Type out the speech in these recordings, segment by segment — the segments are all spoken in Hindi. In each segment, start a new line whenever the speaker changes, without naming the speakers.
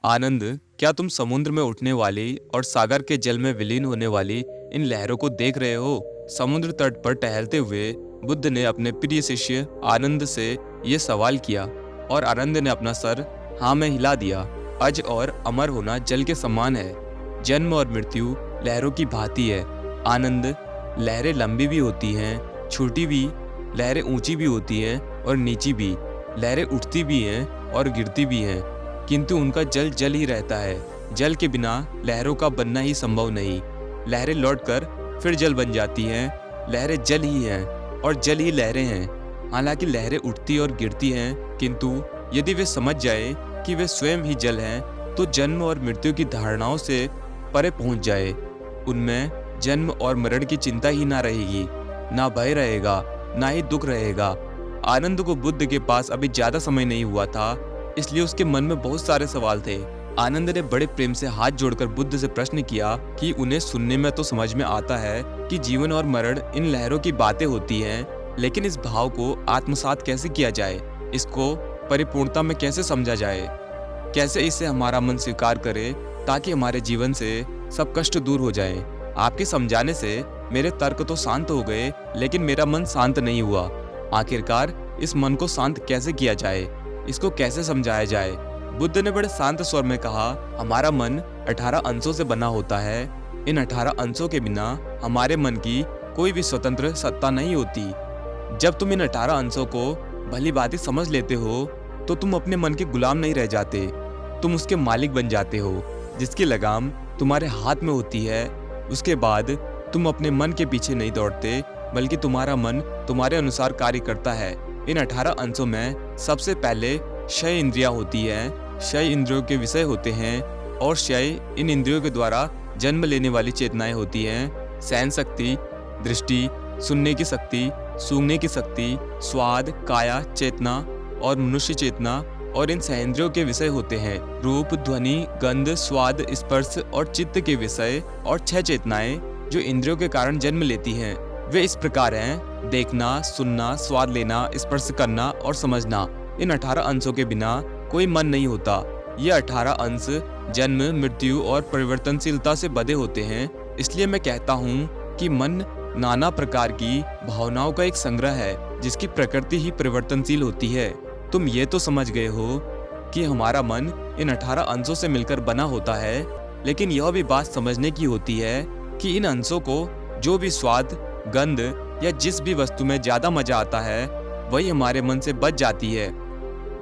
आनंद, क्या तुम समुद्र में उठने वाली और सागर के जल में विलीन होने वाली इन लहरों को देख रहे हो? समुद्र तट पर टहलते हुए बुद्ध ने अपने प्रिय शिष्य आनंद से ये सवाल किया और आनंद ने अपना सर हाँ में हिला दिया। अज और अमर होना जल के समान है। जन्म और मृत्यु लहरों की भांति है। आनंद, लहरें लंबी भी होती हैं, छोटी भी, लहरें ऊंची भी होती हैं और नीची भी, लहरें उठती भी हैं और गिरती भी हैं, किंतु उनका जल जल ही रहता है। जल के बिना लहरों का बनना ही संभव नहीं। लहरें लौटकर फिर जल बन जाती हैं। लहरें जल ही हैं और जल ही लहरें हैं। हालांकि लहरें उठती और गिरती हैं, किंतु यदि वे समझ जाए कि वे स्वयं ही जल हैं, तो जन्म और मृत्यु की धारणाओं से परे पहुंच जाए। उनमें जन्म और मरण की चिंता ही ना रहेगी, ना भय रहेगा, ना ही दुख रहेगा। आनंद को बुद्ध के पास अभी ज्यादा समय नहीं हुआ था, इसलिए उसके मन में बहुत सारे सवाल थे। आनंद ने बड़े प्रेम से हाथ जोड़कर बुद्ध से प्रश्न किया कि उन्हें सुनने में तो समझ में आता है कि जीवन और मरण इन लहरों की बातें होती हैं, लेकिन इस भाव को आत्मसात कैसे किया जाए, इसको परिपूर्णता में कैसे समझा जाए, कैसे इसे हमारा मन स्वीकार करे ताकि हमारे जीवन से सब कष्ट दूर हो जाए। आपके समझाने से मेरे तर्क तो शांत हो गए, लेकिन मेरा मन शांत नहीं हुआ। आखिरकार इस मन को शांत कैसे किया जाए, इसको कैसे समझाया जाए? बुद्ध ने बड़े शांत स्वर में कहा, हमारा मन 18 अंशों से बना होता है। इन 18 अंशों के बिना हमारे मन की कोई भी स्वतंत्र सत्ता नहीं होती। जब तुम इन 18 अंशों को भली भांति समझ लेते हो, तो तुम अपने मन के गुलाम नहीं रह जाते, तुम उसके मालिक बन जाते हो। जिसकी लगाम तुम्हारे हाथ में होती है, उसके बाद तुम अपने मन के पीछे नहीं दौड़ते, बल्कि तुम्हारा मन तुम्हारे अनुसार कार्य करता है। इन 18 अंशों में सबसे पहले क्षय इंद्रियां होती है। क्षय इंद्रियों के विषय होते हैं और क्षय इन इंद्रियों के द्वारा जन्म लेने वाली चेतनाएं होती हैं। सहन शक्ति, दृष्टि, सुनने की शक्ति, सूंघने की शक्ति, स्वाद, काया चेतना और मनुष्य चेतना, और इन सहइंद्रियों के विषय होते हैं रूप, ध्वनि, गंध, स्वाद, स्पर्श और चित्त के विषय। और 6 चेतनाएं जो इंद्रियों के कारण जन्म लेती हैं, वे इस प्रकार हैं: देखना, सुनना, स्वाद लेना, स्पर्श करना और समझना। इन 18 अंशों के बिना कोई मन नहीं होता। ये 18 अंश जन्म, मृत्यु और परिवर्तनशीलता से बंधे होते हैं। इसलिए मैं कहता हूँ कि मन नाना प्रकार की भावनाओं का एक संग्रह है, जिसकी प्रकृति ही परिवर्तनशील होती है। तुम ये तो समझ गए हो कि हमारा मन इन 18 अंशों से मिलकर बना होता है, लेकिन यह भी बात समझने की होती है कि इन अंशों को जो भी स्वाद, गंध या जिस भी वस्तु में ज्यादा मजा आता है, वही हमारे मन से बच जाती है।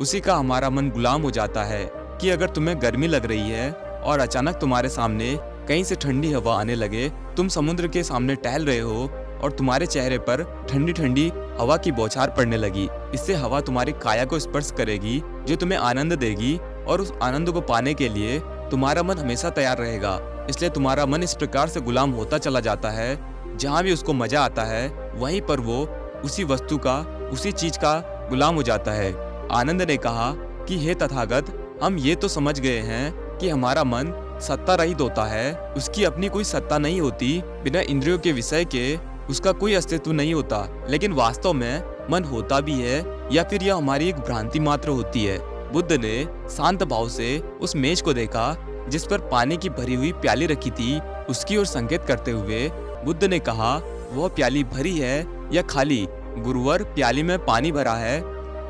उसी का हमारा मन गुलाम हो जाता है। कि अगर तुम्हें गर्मी लग रही है और अचानक तुम्हारे सामने कहीं से ठंडी हवा आने लगे, तुम समुद्र के सामने टहल रहे हो और तुम्हारे चेहरे पर ठंडी ठंडी हवा की बौछार पड़ने लगी। इससे हवा तुम्हारी काया को स्पर्श करेगी, जो तुम्हें आनंद देगी, और उस आनंद को पाने के लिए तुम्हारा मन हमेशा तैयार रहेगा। इसलिए तुम्हारा मन इस प्रकार से गुलाम होता चला जाता है, जहाँ भी उसको मजा आता है वहीं पर वो उसी वस्तु का, उसी चीज का गुलाम हो जाता है। आनंद ने कहा कि हे तथागत, हम ये तो समझ गए हैं कि हमारा मन सत्ता रहित होता है, उसकी अपनी कोई सत्ता नहीं होती। बिना इंद्रियों के विषय के उसका कोई अस्तित्व नहीं होता। लेकिन वास्तव में मन होता भी है, या फिर यह हमारी एक भ्रांति मात्र होती है? बुद्ध ने शांत भाव से उस मेज को देखा जिस पर पानी की भरी हुई प्याली रखी थी। उसकी ओर संकेत करते हुए बुद्ध ने कहा, वह प्याली भरी है या खाली? गुरुवर, प्याली में पानी भरा है।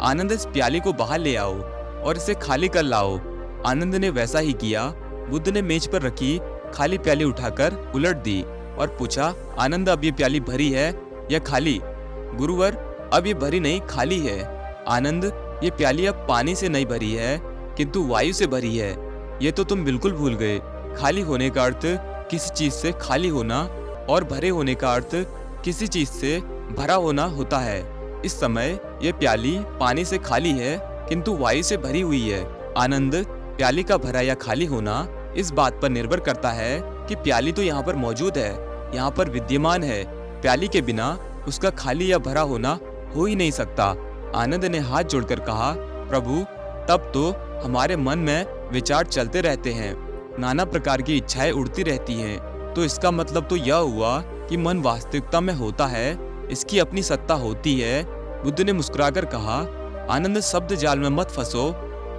आनंद, इस प्याली को बाहर ले आओ और इसे खाली कर लाओ। आनंद ने वैसा ही किया। बुद्ध ने मेज पर रखी खाली प्याली उठाकर उलट दी और पूछा, आनंद, अब ये प्याली भरी है या खाली? गुरुवर, अब ये भरी नहीं, खाली है। आनंद, ये प्याली अब पानी से नहीं भरी है, किंतु वायु से भरी है। ये तो तुम बिल्कुल भूल गए। खाली होने का अर्थ किसी चीज से खाली होना और भरे होने का अर्थ किसी चीज से भरा होना होता है। इस समय ये प्याली पानी से खाली है, किंतु वायु से भरी हुई है। आनंद, प्याली का भरा या खाली होना इस बात पर निर्भर करता है कि प्याली तो यहाँ पर मौजूद है, यहाँ पर विद्यमान है। प्याली के बिना उसका खाली या भरा होना हो ही नहीं सकता। आनंद ने हाथ जोड़कर कहा, प्रभु, तब तो हमारे मन में विचार चलते रहते हैं, नाना प्रकार की इच्छाएं उड़ती रहती हैं। तो इसका मतलब तो यह हुआ कि मन वास्तविकता में होता है, इसकी अपनी सत्ता होती है। बुद्ध ने मुस्कुराकर कहा, आनंद, शब्द जाल में मत फंसो।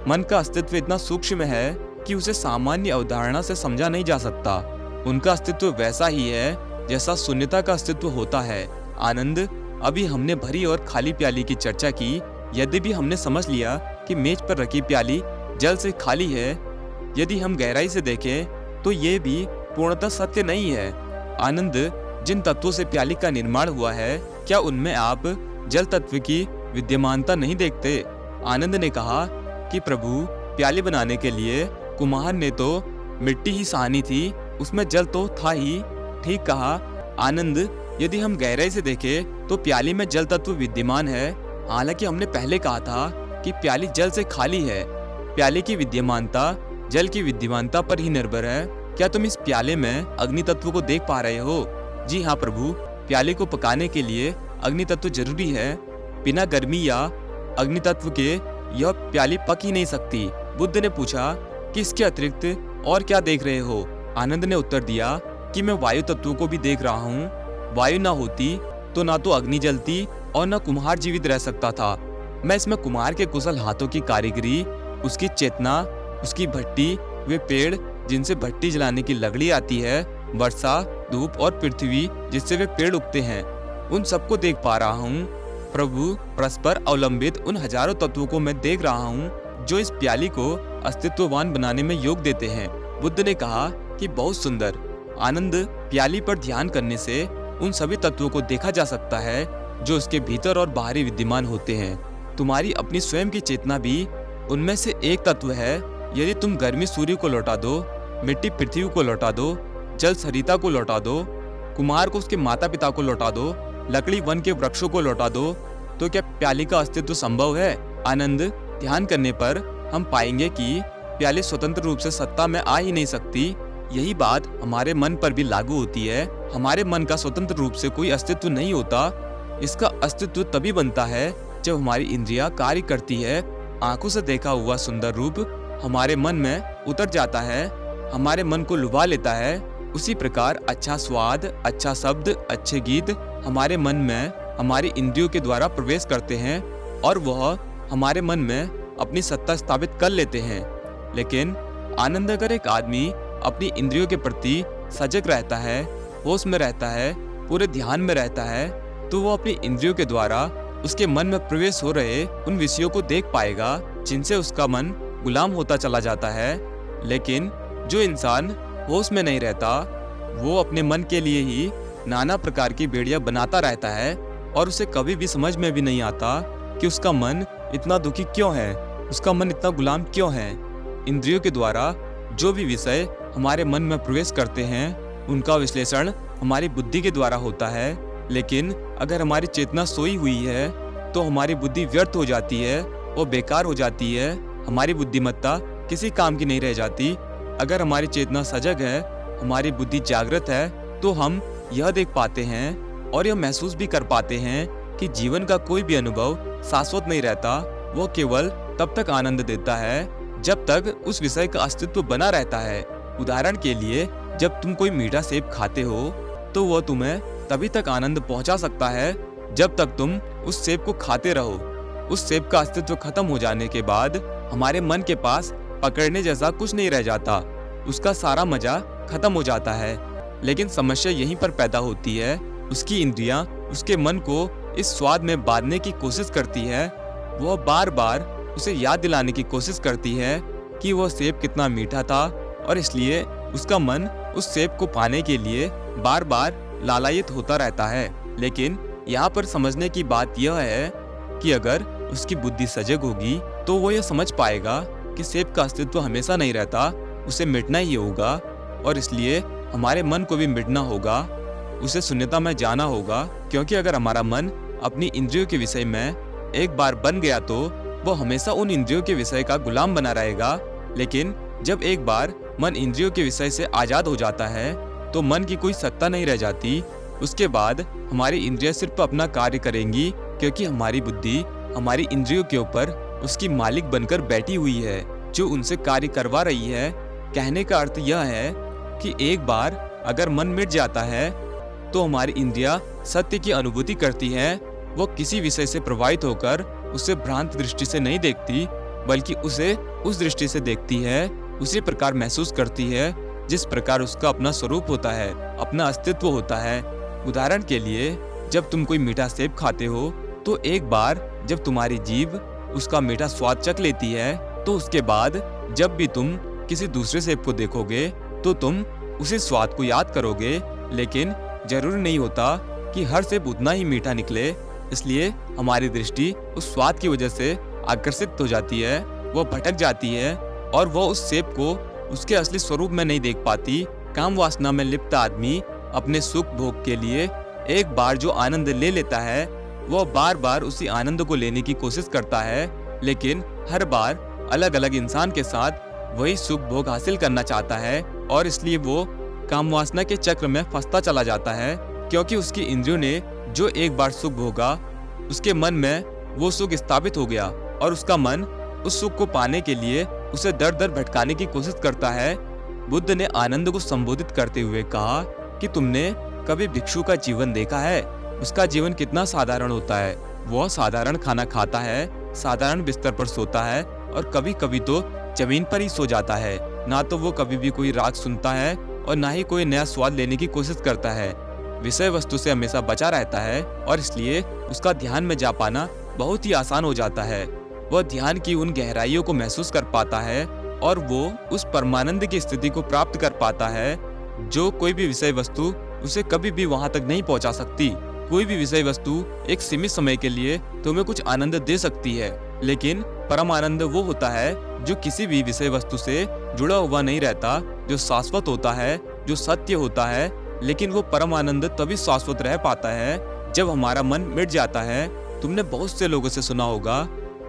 मन का अस्तित्व इतना सूक्ष्म है कि उसे सामान्य अवधारणा से समझा नहीं जा सकता। उनका अस्तित्व वैसा ही है जैसा शून्यता का अस्तित्व होता है। आनंद, अभी हमने भरी और खाली प्याली की चर्चा की। यद्यपि हमने समझ लिया कि मेज पर रखी प्याली जल से खाली है, यदि हम गहराई से देखें तो ये भी पूर्णतः सत्य नहीं है। आनंद, जिन तत्वों से प्याली का निर्माण हुआ है, क्या उनमें आप जल तत्व की विद्यमानता नहीं देखते? आनंद ने कहा कि प्रभु, प्याली बनाने के लिए कुम्हार ने तो मिट्टी ही सहानी थी, उसमें जल तो था ही। ठीक कहा आनंद, यदि हम गहराई से देखें तो प्याली में जल तत्व विद्यमान है। हालांकि हमने पहले कहा था कि प्याली जल से खाली है। प्याली की विद्यमानता जल की विद्यमानता पर ही निर्भर है। क्या तुम इस प्याले में अग्नि तत्व को देख पा रहे हो? जी हाँ प्रभु, प्याले को पकाने के लिए अग्नि तत्व जरूरी है। बिना गर्मी या अग्नि तत्व के यह प्याली पक ही नहीं सकती। बुद्ध ने पूछा कि इसके अतिरिक्त और क्या देख रहे हो? आनंद ने उत्तर दिया कि मैं वायु तत्व को भी देख रहा हूँ। वायु ना होती तो ना तो अग्नि जलती और न कुम्हार जीवित रह सकता था। मैं इसमें कुम्हार के कुशल हाथों की कारीगरी, उसकी चेतना, उसकी भट्टी, वे पेड़ जिनसे भट्टी जलाने की लकड़ी आती है, वर्षा, धूप और पृथ्वी जिससे वे पेड़ उगते हैं, उन सबको देख पा रहा हूँ। प्रभु, परस्पर अवलंबित उन हजारों तत्वों को मैं देख रहा हूँ जो इस प्याली को अस्तित्ववान बनाने में योग देते हैं। बुद्ध ने कहा कि बहुत सुंदर। आनंद, प्याली पर ध्यान करने से उन सभी तत्वों को देखा जा सकता है जो उसके भीतर और बाहरी विद्यमान होते हैं। तुम्हारी अपनी स्वयं की चेतना भी उनमें से एक तत्व है। यदि तुम गर्मी सूर्य को लौटा दो, मिट्टी पृथ्वी को लौटा दो, जल सरिता को लौटा दो, कुम्हार को उसके माता पिता को लौटा दो, लकड़ी वन के वृक्षों को लौटा दो, तो क्या प्याली का अस्तित्व संभव है? आनंद, ध्यान करने पर हम पाएंगे कि प्याली स्वतंत्र रूप से सत्ता में आ ही नहीं सकती। यही बात हमारे मन पर भी लागू होती है। हमारे मन का स्वतंत्र रूप से कोई अस्तित्व नहीं होता। इसका अस्तित्व तभी बनता है जब हमारी इंद्रियां कार्य करती है। आंखों से देखा हुआ सुंदर रूप हमारे मन में उतर जाता है, हमारे मन को लुभा लेता है। उसी प्रकार अच्छा स्वाद, अच्छा शब्द, अच्छे गीत हमारे मन में हमारी इंद्रियों के द्वारा प्रवेश करते हैं और वह हमारे मन में अपनी सत्ता स्थापित कर लेते हैं। लेकिन आनंद, अगर एक आदमी अपनी इंद्रियों के प्रति सजग रहता है, होश में रहता है, पूरे ध्यान में रहता है, तो वो अपनी इंद्रियों के द्वारा उसके मन में प्रवेश हो रहे उन विषयों को देख पाएगा जिनसे उसका मन गुलाम होता चला जाता है। लेकिन जो इंसान होश में नहीं रहता, वो अपने मन के लिए ही नाना प्रकार की बेड़ियां बनाता रहता है और उसे कभी भी समझ में भी नहीं आता कि उसका मन इतना दुखी क्यों है, उसका मन इतना गुलाम क्यों है। इंद्रियों के द्वारा जो भी विषय हमारे मन में प्रवेश करते हैं, उनका विश्लेषण हमारी बुद्धि के द्वारा होता है। लेकिन अगर हमारी चेतना सोई हुई है तो हमारी बुद्धि व्यर्थ हो जाती है, वो बेकार हो जाती है, हमारी बुद्धिमत्ता किसी काम की नहीं रह जाती। अगर हमारी चेतना सजग है, हमारी बुद्धि जागृत है, तो हम यह देख पाते हैं और यह महसूस भी कर पाते हैं कि जीवन का कोई भी अनुभव शाश्वत नहीं रहता। वो केवल तब तक आनंद देता है जब तक उस विषय का अस्तित्व बना रहता है। उदाहरण के लिए, जब तुम कोई मीठा सेब खाते हो तो वह तुम्हें तभी तक आनंद पहुंचा सकता है जब तक तुम उस सेब को खाते रहो। उस सेब का अस्तित्व खत्म हो जाने के बाद हमारे मन के पास पकड़ने जैसा कुछ नहीं रह जाता, उसका सारा मजा खत्म हो जाता है। लेकिन समस्या यहीं पर पैदा होती है। उसकी इंद्रियां उसके मन को इस स्वाद में बांधने की कोशिश करती है। वह बार बार उसे याद दिलाने की कोशिश करती है कि वह सेब कितना मीठा था और इसलिए उसका मन उस सेब को पाने के लिए बार बार लालायित होता रहता है। लेकिन यहाँ पर समझने की बात यह है कि अगर उसकी बुद्धि सजग होगी तो वो यह समझ पाएगा कि सेब का अस्तित्व हमेशा नहीं रहता, उसे मिटना ही होगा और इसलिए हमारे मन को भी मिटना होगा, उसे शून्यता में जाना होगा। क्योंकि अगर हमारा मन अपनी इंद्रियों के विषय में एक बार बन गया तो वो हमेशा उन इंद्रियों के विषय का गुलाम बना रहेगा। लेकिन जब एक बार मन इंद्रियों के विषय से आजाद हो जाता है तो मन की कोई सत्ता नहीं रह जाती। उसके बाद हमारी इंद्रियां सिर्फ अपना कार्य करेंगी क्योंकि हमारी बुद्धि हमारी इंद्रियों के ऊपर उसकी मालिक बनकर बैठी हुई है, जो उनसे कार्य करवा रही है। कहने का अर्थ यह है कि एक बार अगर मन मिट जाता है तो हमारी इंद्रियां सत्य की अनुभूति करती हैं। वो किसी विषय से प्रभावित होकर उसे भ्रांत दृष्टि से नहीं देखती, बल्कि उसे उस दृष्टि से देखती है उसी प्रकार महसूस करती है जिस प्रकार उसका अपना स्वरूप होता है, अपना अस्तित्व होता है। उदाहरण के लिए, जब तुम कोई मीठा सेब खाते हो तो एक बार जब तुम्हारी जीभ उसका मीठा स्वाद चख लेती है तो उसके बाद जब भी तुम किसी दूसरे सेब को देखोगे तो तुम उसी स्वाद को याद करोगे, लेकिन जरूरी नहीं होता कि हर सेब उतना ही मीठा निकले। इसलिए हमारी दृष्टि उस स्वाद की वजह से आकर्षित हो जाती है, वो भटक जाती है और वो उस सेब को उसके असली स्वरूप में नहीं देख पाती। काम वासना में लिप्त आदमी अपने सुख भोग के लिए एक बार जो आनंद ले लेता है वो बार बार उसी आनंद को लेने की कोशिश करता है, लेकिन हर बार अलग अलग इंसान के साथ वही सुख भोग हासिल करना चाहता है और इसलिए वो काम वासना के चक्र में फंसता चला जाता है, क्योंकि उसकी इंद्रियों ने जो एक बार सुख भोगा उसके मन में वो सुख स्थापित हो गया और उसका मन उस सुख को पाने के लिए उसे दर दर भटकाने की कोशिश करता है। बुद्ध ने आनंद को संबोधित करते हुए कहा कि तुमने कभी भिक्षु का जीवन देखा है? उसका जीवन कितना साधारण होता है। वह साधारण खाना खाता है, साधारण बिस्तर पर सोता है और कभी कभी तो जमीन पर ही सो जाता है। ना तो वो कभी भी कोई राग सुनता है और ना ही कोई नया स्वाद लेने की कोशिश करता है। विषय वस्तु से हमेशा बचा रहता है और इसलिए उसका ध्यान में जा पाना बहुत ही आसान हो जाता है। वह ध्यान की उन गहराइयों को महसूस कर पाता है और वो उस परमानंद की स्थिति को प्राप्त कर पाता है जो कोई भी विषय वस्तु उसे कभी भी वहां तक नहीं पहुंचा सकती। कोई भी विषय वस्तु एक सीमित समय के लिए तुम्हें कुछ आनंद दे सकती है, लेकिन परम आनंद वो होता है जो किसी भी विषय वस्तु से जुड़ा हुआ नहीं रहता, जो शाश्वत होता है, जो सत्य होता है। लेकिन वो परम आनंद तभी शाश्वत रह पाता है जब हमारा मन मिट जाता है। तुमने बहुत से लोगों से सुना होगा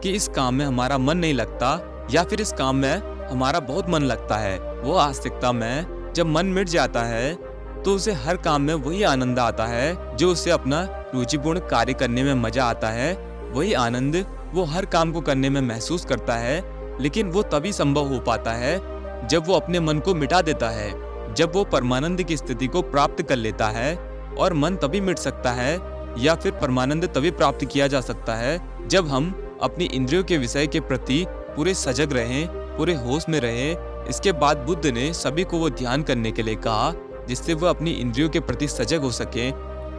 कि इस काम में हमारा मन नहीं लगता या फिर इस काम में हमारा बहुत मन लगता है। वो आस्तिकता में जब मन मिट जाता है तो उसे हर काम में वही आनंद आता है जो उसे अपना रुचिपूर्ण कार्य करने में मजा आता है। वही आनंद वो हर काम को करने में महसूस करता है, लेकिन वो तभी संभव हो पाता है जब वो अपने मन को मिटा देता है, जब वो परमानंद की स्थिति को प्राप्त कर लेता है। और मन तभी मिट सकता है या फिर परमानंद तभी प्राप्त किया जा सकता है जब हम अपनी इंद्रियों के विषय के प्रति पूरे सजग रहें, पूरे होश में रहें। इसके बाद बुद्ध ने सभी को वो ध्यान करने के लिए कहा जिससे वह अपनी इंद्रियों के प्रति सजग हो सके।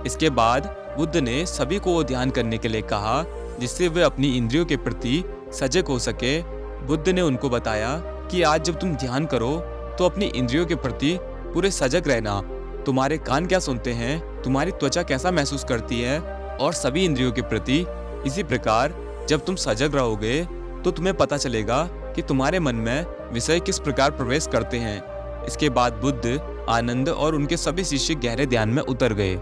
इसके बाद बुद्ध ने सभी को वो ध्यान करने के लिए कहा जिससे वे अपनी इंद्रियों के प्रति सजग हो सके। बुद्ध ने उनको बताया कि आज जब तुम ध्यान करो तो अपनी इंद्रियों के प्रति पूरे सजग रहना। तुम्हारे कान क्या सुनते हैं, तुम्हारी त्वचा कैसा महसूस करती है, और सभी इंद्रियों के प्रति इसी प्रकार जब तुम सजग रहोगे तो तुम्हें पता चलेगा कि तुम्हारे मन में विषय किस प्रकार प्रवेश करते हैं। इसके बाद बुद्ध, आनंद और उनके सभी शिष्य गहरे ध्यान में उतर गए।